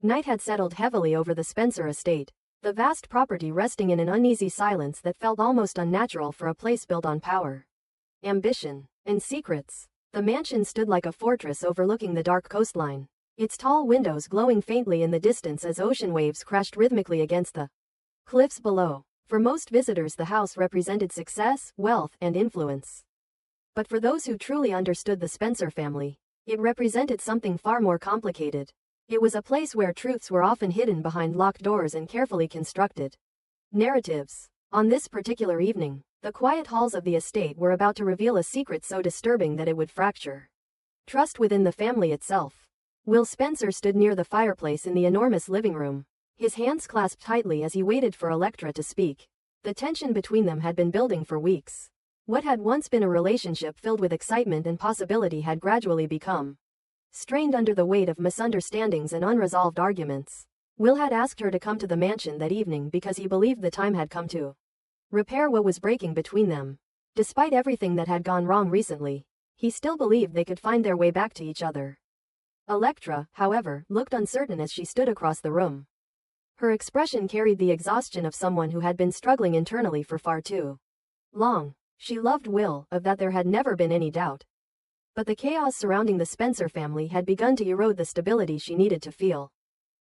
Night had settled heavily over the Spencer estate, the vast property resting in an uneasy silence that felt almost unnatural for a place built on power, ambition, and secrets. The mansion stood like a fortress overlooking the dark coastline, its tall windows glowing faintly in the distance as ocean waves crashed rhythmically against the cliffs below. For most visitors, the house represented success, wealth, and influence. But for those who truly understood the Spencer family, it represented something far more complicated. It was a place where truths were often hidden behind locked doors and carefully constructed narratives. On this particular evening, the quiet halls of the estate were about to reveal a secret so disturbing that it would fracture trust within the family itself. Will Spencer stood near the fireplace in the enormous living room, his hands clasped tightly as he waited for Electra to speak. The tension between them had been building for weeks. What had once been a relationship filled with excitement and possibility had gradually become strained under the weight of misunderstandings and unresolved arguments. Will had asked her to come to the mansion that evening because he believed the time had come to repair what was breaking between them. Despite everything that had gone wrong recently, he still believed they could find their way back to each other. Electra, however, looked uncertain as she stood across the room. Her expression carried the exhaustion of someone who had been struggling internally for far too long. She loved Will, of that there had never been any doubt. But the chaos surrounding the Spencer family had begun to erode the stability she needed to feel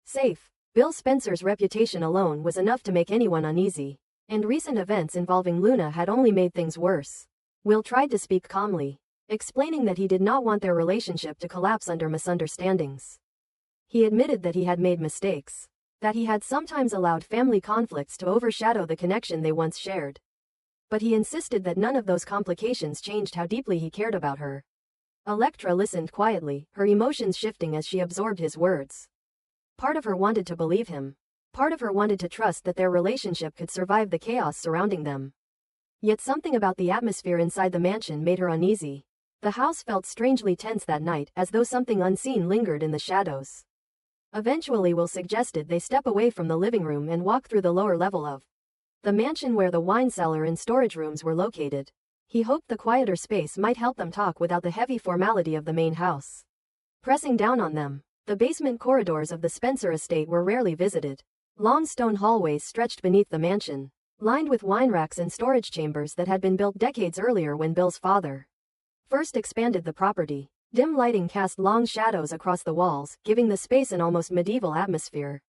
safe. Bill Spencer's reputation alone was enough to make anyone uneasy, and recent events involving Luna had only made things worse. Will tried to speak calmly, explaining that he did not want their relationship to collapse under misunderstandings. He admitted that he had made mistakes, that he had sometimes allowed family conflicts to overshadow the connection they once shared. But he insisted that none of those complications changed how deeply he cared about her. Electra listened quietly, her emotions shifting as she absorbed his words. Part of her wanted to believe him. Part of her wanted to trust that their relationship could survive the chaos surrounding them. Yet something about the atmosphere inside the mansion made her uneasy. The house felt strangely tense that night, as though something unseen lingered in the shadows. Eventually, Will suggested they step away from the living room and walk through the lower level of the mansion where the wine cellar and storage rooms were located. He hoped the quieter space might help them talk without the heavy formality of the main house pressing down on them. The basement corridors of the Spencer estate were rarely visited. Long stone hallways stretched beneath the mansion, lined with wine racks and storage chambers that had been built decades earlier when Bill's father first expanded the property. Dim lighting cast long shadows across the walls, giving the space an almost medieval atmosphere.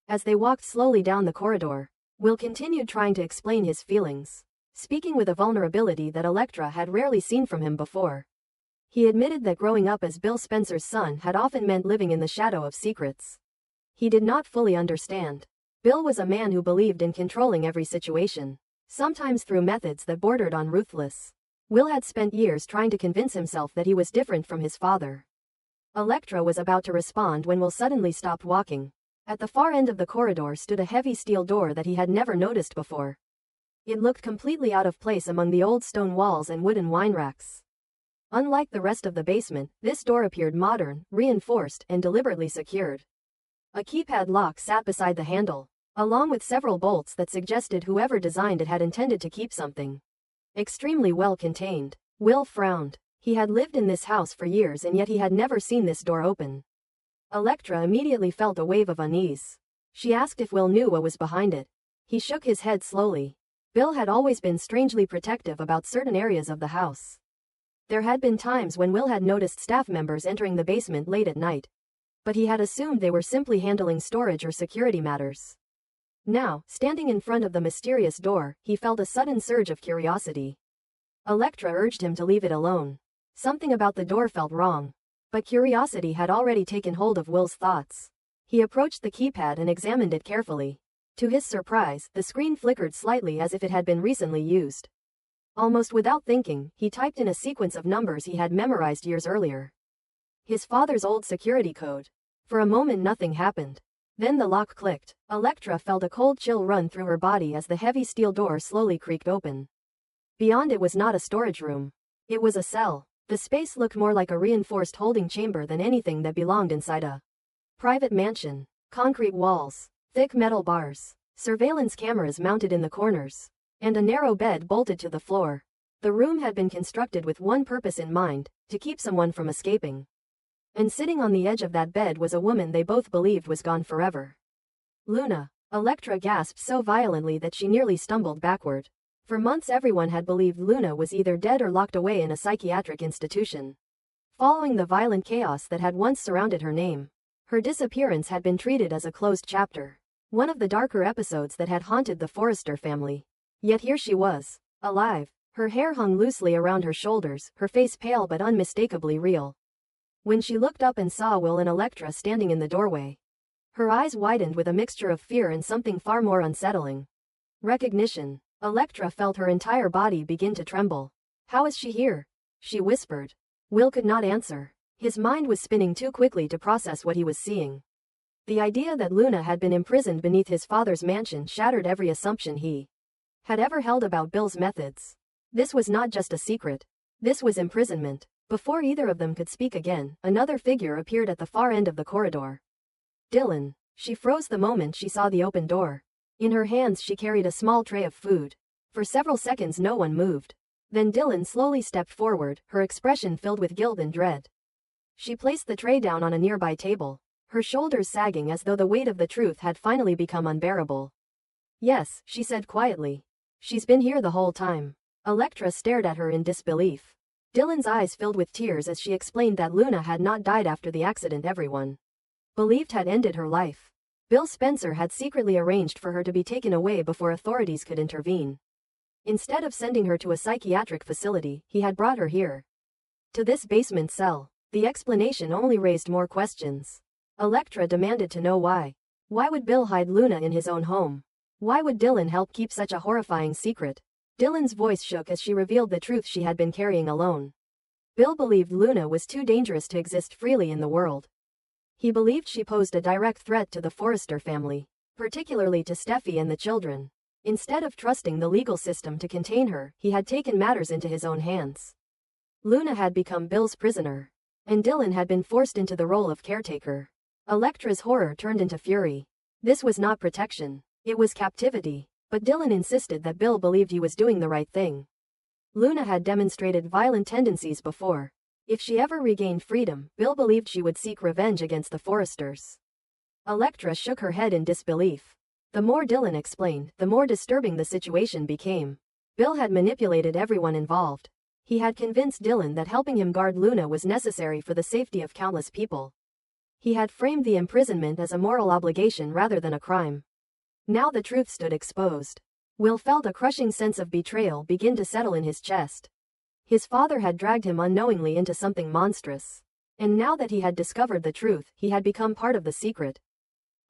As they walked slowly down the corridor, Will continued trying to explain his feelings, speaking with a vulnerability that Electra had rarely seen from him before. He admitted that growing up as Bill Spencer's son had often meant living in the shadow of secrets he did not fully understand. Bill was a man who believed in controlling every situation, sometimes through methods that bordered on ruthless. Will had spent years trying to convince himself that he was different from his father. Electra was about to respond when Will suddenly stopped walking. At the far end of the corridor stood a heavy steel door that he had never noticed before. It looked completely out of place among the old stone walls and wooden wine racks. Unlike the rest of the basement, this door appeared modern, reinforced, and deliberately secured. A keypad lock sat beside the handle, along with several bolts that suggested whoever designed it had intended to keep something extremely well contained. Will frowned. He had lived in this house for years and yet he had never seen this door open. Electra immediately felt a wave of unease. She asked if Will knew what was behind it. He shook his head slowly. Bill had always been strangely protective about certain areas of the house. There had been times when Will had noticed staff members entering the basement late at night, but he had assumed they were simply handling storage or security matters. Now, standing in front of the mysterious door, he felt a sudden surge of curiosity. Electra urged him to leave it alone. Something about the door felt wrong. But curiosity had already taken hold of Will's thoughts. He approached the keypad and examined it carefully. To his surprise, the screen flickered slightly as if it had been recently used. Almost without thinking, he typed in a sequence of numbers he had memorized years earlier. His father's old security code. For a moment nothing happened. Then the lock clicked. Electra felt a cold chill run through her body as the heavy steel door slowly creaked open. Beyond it was not a storage room. It was a cell. The space looked more like a reinforced holding chamber than anything that belonged inside a private mansion. Concrete walls, thick metal bars, surveillance cameras mounted in the corners, and a narrow bed bolted to the floor. The room had been constructed with one purpose in mind, to keep someone from escaping. And sitting on the edge of that bed was a woman they both believed was gone forever. Luna. Electra gasped so violently that she nearly stumbled backward. For months everyone had believed Luna was either dead or locked away in a psychiatric institution. Following the violent chaos that had once surrounded her name, her disappearance had been treated as a closed chapter, one of the darker episodes that had haunted the Forrester family. Yet here she was, alive. Her hair hung loosely around her shoulders, her face pale but unmistakably real. When she looked up and saw Will and Electra standing in the doorway, her eyes widened with a mixture of fear and something far more unsettling. Recognition. Electra felt her entire body begin to tremble. "How is she here?" she whispered. Will could not answer. His mind was spinning too quickly to process what he was seeing. The idea that Luna had been imprisoned beneath his father's mansion shattered every assumption he had ever held about Bill's methods. This was not just a secret. This was imprisonment. Before either of them could speak again, another figure appeared at the far end of the corridor. Dylan. She froze the moment she saw the open door. In her hands she carried a small tray of food. For several seconds no one moved. Then Dylan slowly stepped forward, her expression filled with guilt and dread. She placed the tray down on a nearby table, her shoulders sagging as though the weight of the truth had finally become unbearable. "Yes," she said quietly. "She's been here the whole time." Electra stared at her in disbelief. Dylan's eyes filled with tears as she explained that Luna had not died after the accident everyone believed had ended her life. Bill Spencer had secretly arranged for her to be taken away before authorities could intervene. Instead of sending her to a psychiatric facility, he had brought her here, to this basement cell. The explanation only raised more questions. Electra demanded to know why. Why would Bill hide Luna in his own home? Why would Dylan help keep such a horrifying secret? Dylan's voice shook as she revealed the truth she had been carrying alone. Bill believed Luna was too dangerous to exist freely in the world. He believed she posed a direct threat to the Forrester family, particularly to Steffi and the children. Instead of trusting the legal system to contain her, he had taken matters into his own hands. Luna had become Bill's prisoner, and Dylan had been forced into the role of caretaker. Electra's horror turned into fury. This was not protection. It was captivity. But Dylan insisted that Bill believed he was doing the right thing. Luna had demonstrated violent tendencies before. If she ever regained freedom, Bill believed she would seek revenge against the Forresters. Electra shook her head in disbelief. The more Dylan explained, the more disturbing the situation became. Bill had manipulated everyone involved. He had convinced Dylan that helping him guard Luna was necessary for the safety of countless people. He had framed the imprisonment as a moral obligation rather than a crime. Now the truth stood exposed. Will felt a crushing sense of betrayal begin to settle in his chest. His father had dragged him unknowingly into something monstrous. And now that he had discovered the truth, he had become part of the secret.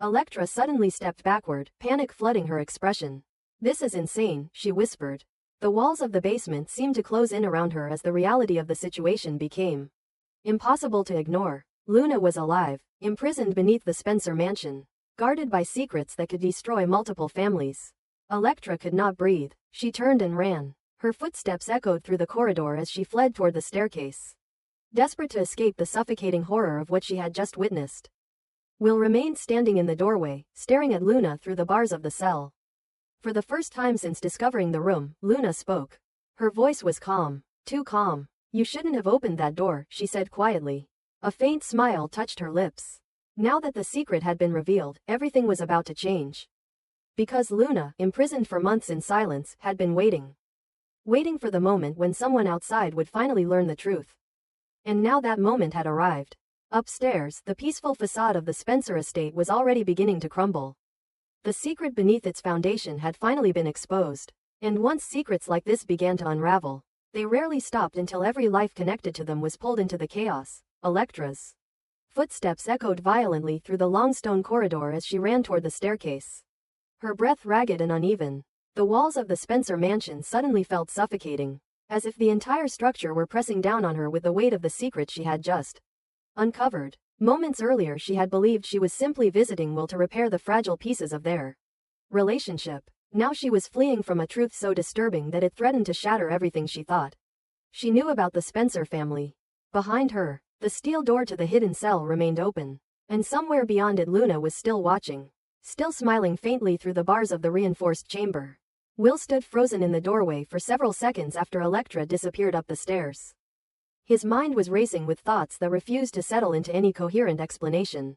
Electra suddenly stepped backward, panic flooding her expression. "This is insane," she whispered. The walls of the basement seemed to close in around her as the reality of the situation became impossible to ignore. Luna was alive, imprisoned beneath the Spencer mansion, guarded by secrets that could destroy multiple families. Electra could not breathe. She turned and ran. Her footsteps echoed through the corridor as she fled toward the staircase, desperate to escape the suffocating horror of what she had just witnessed. Will remained standing in the doorway, staring at Luna through the bars of the cell. For the first time since discovering the room, Luna spoke. Her voice was calm, too calm. "You shouldn't have opened that door," she said quietly. A faint smile touched her lips. Now that the secret had been revealed, everything was about to change. Because Luna, imprisoned for months in silence, had been waiting. Waiting for the moment when someone outside would finally learn the truth. And now that moment had arrived. Upstairs, the peaceful facade of the Spencer estate was already beginning to crumble. The secret beneath its foundation had finally been exposed. And once secrets like this began to unravel, they rarely stopped until every life connected to them was pulled into the chaos. Electra's footsteps echoed violently through the long stone corridor as she ran toward the staircase. Her breath ragged and uneven. The walls of the Spencer mansion suddenly felt suffocating, as if the entire structure were pressing down on her with the weight of the secret she had just uncovered. Moments earlier she had believed she was simply visiting Will to repair the fragile pieces of their relationship. Now she was fleeing from a truth so disturbing that it threatened to shatter everything she thought she knew about the Spencer family. Behind her, the steel door to the hidden cell remained open, and somewhere beyond it Luna was still watching, still smiling faintly through the bars of the reinforced chamber. Will stood frozen in the doorway for several seconds after Electra disappeared up the stairs. His mind was racing with thoughts that refused to settle into any coherent explanation.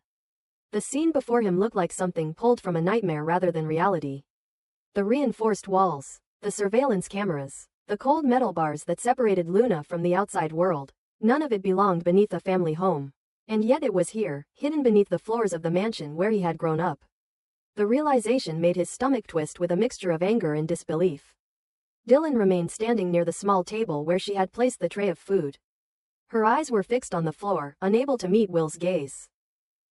The scene before him looked like something pulled from a nightmare rather than reality. The reinforced walls, the surveillance cameras, the cold metal bars that separated Luna from the outside world, none of it belonged beneath a family home. And yet it was here, hidden beneath the floors of the mansion where he had grown up. The realization made his stomach twist with a mixture of anger and disbelief. Dylan remained standing near the small table where she had placed the tray of food. Her eyes were fixed on the floor, unable to meet Will's gaze.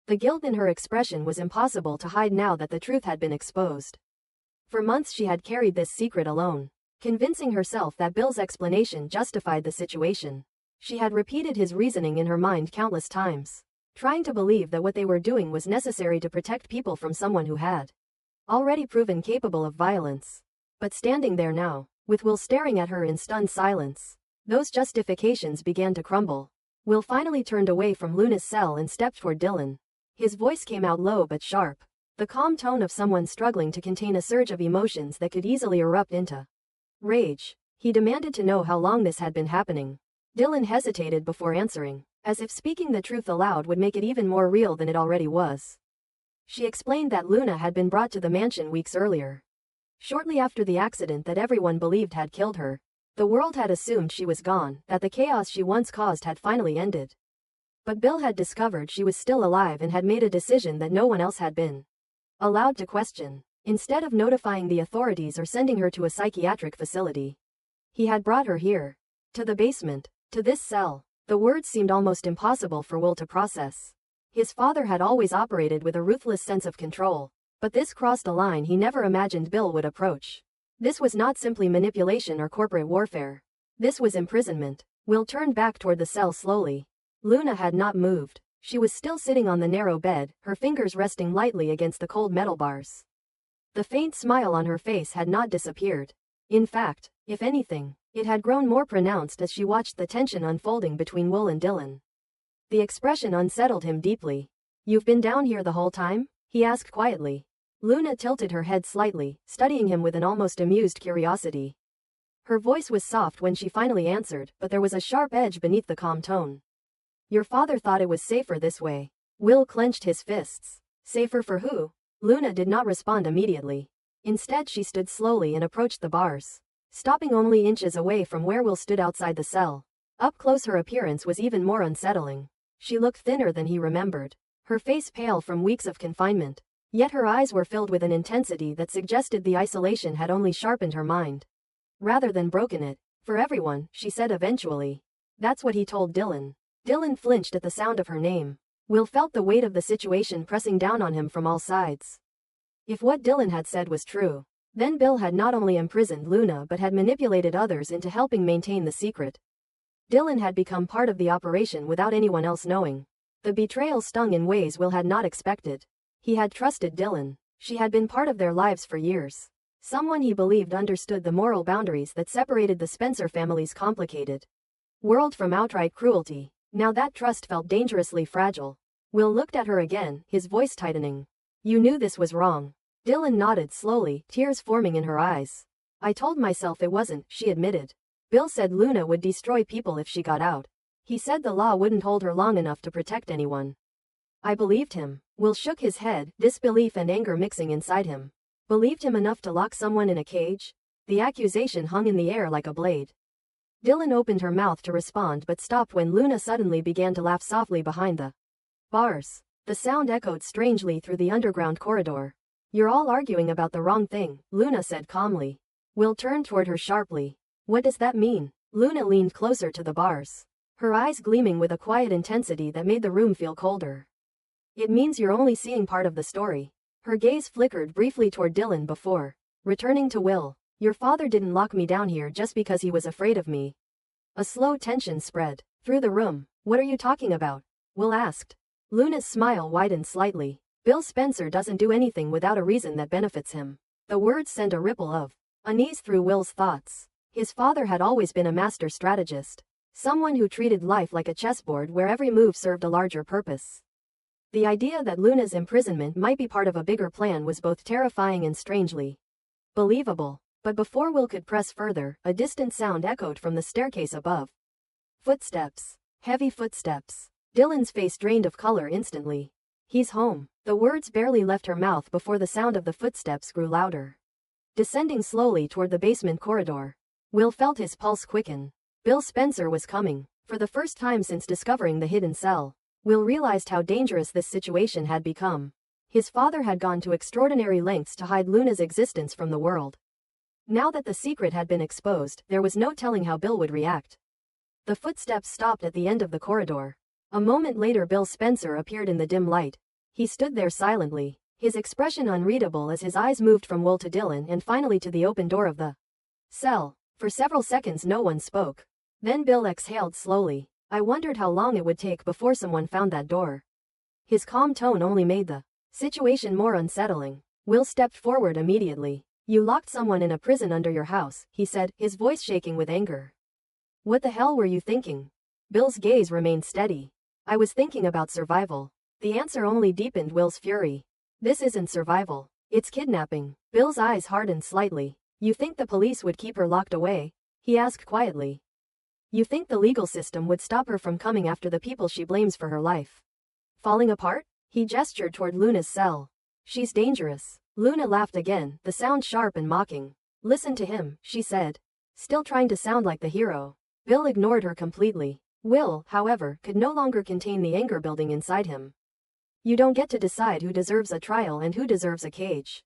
The guilt in her expression was impossible to hide now that the truth had been exposed. For months she had carried this secret alone, convincing herself that Bill's explanation justified the situation. She had repeated his reasoning in her mind countless times, trying to believe that what they were doing was necessary to protect people from someone who had already proven capable of violence. But standing there now, with Will staring at her in stunned silence, those justifications began to crumble. Will finally turned away from Luna's cell and stepped toward Dylan. His voice came out low but sharp, the calm tone of someone struggling to contain a surge of emotions that could easily erupt into rage. He demanded to know how long this had been happening. Dylan hesitated before answering, as if speaking the truth aloud would make it even more real than it already was. She explained that Luna had been brought to the mansion weeks earlier. Shortly after the accident that everyone believed had killed her, the world had assumed she was gone, that the chaos she once caused had finally ended. But Bill had discovered she was still alive and had made a decision that no one else had been allowed to question. Instead of notifying the authorities or sending her to a psychiatric facility, he had brought her here, to the basement, to this cell. The words seemed almost impossible for Will to process. His father had always operated with a ruthless sense of control, but this crossed a line he never imagined Bill would approach. This was not simply manipulation or corporate warfare. This was imprisonment. Will turned back toward the cell slowly. Luna had not moved. She was still sitting on the narrow bed, her fingers resting lightly against the cold metal bars. The faint smile on her face had not disappeared. In fact, if anything, it had grown more pronounced as she watched the tension unfolding between Will and Dylan. The expression unsettled him deeply. "You've been down here the whole time?" he asked quietly. Luna tilted her head slightly, studying him with an almost amused curiosity. Her voice was soft when she finally answered, but there was a sharp edge beneath the calm tone. "Your father thought it was safer this way." Will clenched his fists. Safer for who? Luna did not respond immediately. Instead she stood slowly and approached the bars, stopping only inches away from where Will stood outside the cell. Up close her appearance was even more unsettling. She looked thinner than he remembered, her face pale from weeks of confinement. Yet her eyes were filled with an intensity that suggested the isolation had only sharpened her mind, rather than broken it. "For everyone," she said eventually. That's what he told Dylan. Dylan flinched at the sound of her name. Will felt the weight of the situation pressing down on him from all sides. If what Dylan had said was true, then Bill had not only imprisoned Luna but had manipulated others into helping maintain the secret. Dylan had become part of the operation without anyone else knowing. The betrayal stung in ways Will had not expected. He had trusted Dylan. She had been part of their lives for years. Someone he believed understood the moral boundaries that separated the Spencer family's complicated world from outright cruelty. Now that trust felt dangerously fragile. Will looked at her again, his voice tightening. "You knew this was wrong." Dylan nodded slowly, tears forming in her eyes. "I told myself it wasn't," she admitted. "Bill said Luna would destroy people if she got out. He said the law wouldn't hold her long enough to protect anyone." I believed him. Will shook his head, disbelief and anger mixing inside him. Believed him enough to lock someone in a cage? The accusation hung in the air like a blade. Dylan opened her mouth to respond but stopped when Luna suddenly began to laugh softly behind the bars. The sound echoed strangely through the underground corridor. "You're all arguing about the wrong thing," Luna said calmly. Will turned toward her sharply. "What does that mean?" Luna leaned closer to the bars, her eyes gleaming with a quiet intensity that made the room feel colder. "It means you're only seeing part of the story." Her gaze flickered briefly toward Dylan before returning to Will. "Your father didn't lock me down here just because he was afraid of me." A slow tension spread through the room. "What are you talking about?" Will asked. Luna's smile widened slightly. "Bill Spencer doesn't do anything without a reason that benefits him." The words sent a ripple of unease through Will's thoughts. His father had always been a master strategist, someone who treated life like a chessboard where every move served a larger purpose. The idea that Luna's imprisonment might be part of a bigger plan was both terrifying and strangely believable. But before Will could press further, a distant sound echoed from the staircase above. Footsteps. Heavy footsteps. Dylan's face drained of color instantly. He's home. The words barely left her mouth before the sound of the footsteps grew louder. Descending slowly toward the basement corridor, Will felt his pulse quicken. Bill Spencer was coming. For the first time since discovering the hidden cell, Will realized how dangerous this situation had become. His father had gone to extraordinary lengths to hide Luna's existence from the world. Now that the secret had been exposed, there was no telling how Bill would react. The footsteps stopped at the end of the corridor. A moment later Bill Spencer appeared in the dim light. He stood there silently, his expression unreadable as his eyes moved from Will to Dylan and finally to the open door of the cell. For several seconds no one spoke. Then Bill exhaled slowly. I wondered how long it would take before someone found that door. His calm tone only made the situation more unsettling. Will stepped forward immediately. You locked someone in a prison under your house, he said, his voice shaking with anger. What the hell were you thinking? Bill's gaze remained steady. I was thinking about survival. The answer only deepened Will's fury. This isn't survival. It's kidnapping. Bill's eyes hardened slightly. You think the police would keep her locked away? He asked quietly. You think the legal system would stop her from coming after the people she blames for her life falling apart? He gestured toward Luna's cell. She's dangerous. Luna laughed again, the sound sharp and mocking. Listen to him, she said, still trying to sound like the hero. Bill ignored her completely. Will, however, could no longer contain the anger building inside him. You don't get to decide who deserves a trial and who deserves a cage.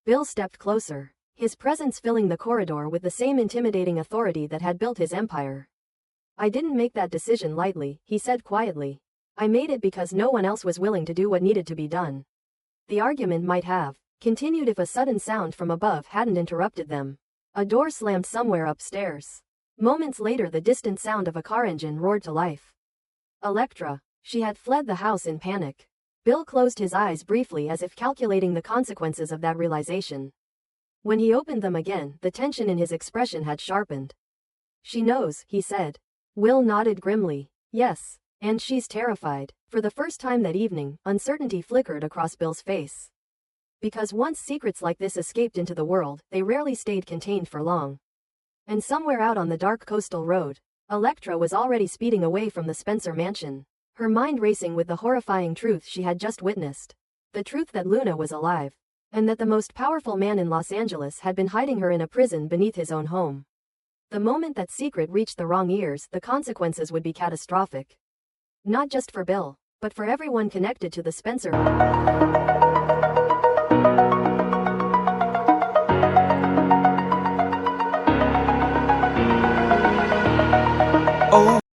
Bill stepped closer, his presence filling the corridor with the same intimidating authority that had built his empire. I didn't make that decision lightly, he said quietly. I made it because no one else was willing to do what needed to be done. The argument might have continued if a sudden sound from above hadn't interrupted them. A door slammed somewhere upstairs. Moments later the distant sound of a car engine roared to life. Electra. She had fled the house in panic. Bill closed his eyes briefly as if calculating the consequences of that realization. When he opened them again, the tension in his expression had sharpened. She knows, he said. Will nodded grimly. Yes. And she's terrified. For the first time that evening, uncertainty flickered across Bill's face. Because once secrets like this escaped into the world, they rarely stayed contained for long. And somewhere out on the dark coastal road, Electra was already speeding away from the Spencer mansion, her mind racing with the horrifying truth she had just witnessed. The truth that Luna was alive, and that the most powerful man in Los Angeles had been hiding her in a prison beneath his own home. The moment that secret reached the wrong ears, the consequences would be catastrophic. Not just for Bill, but for everyone connected to the Spencer. Oh,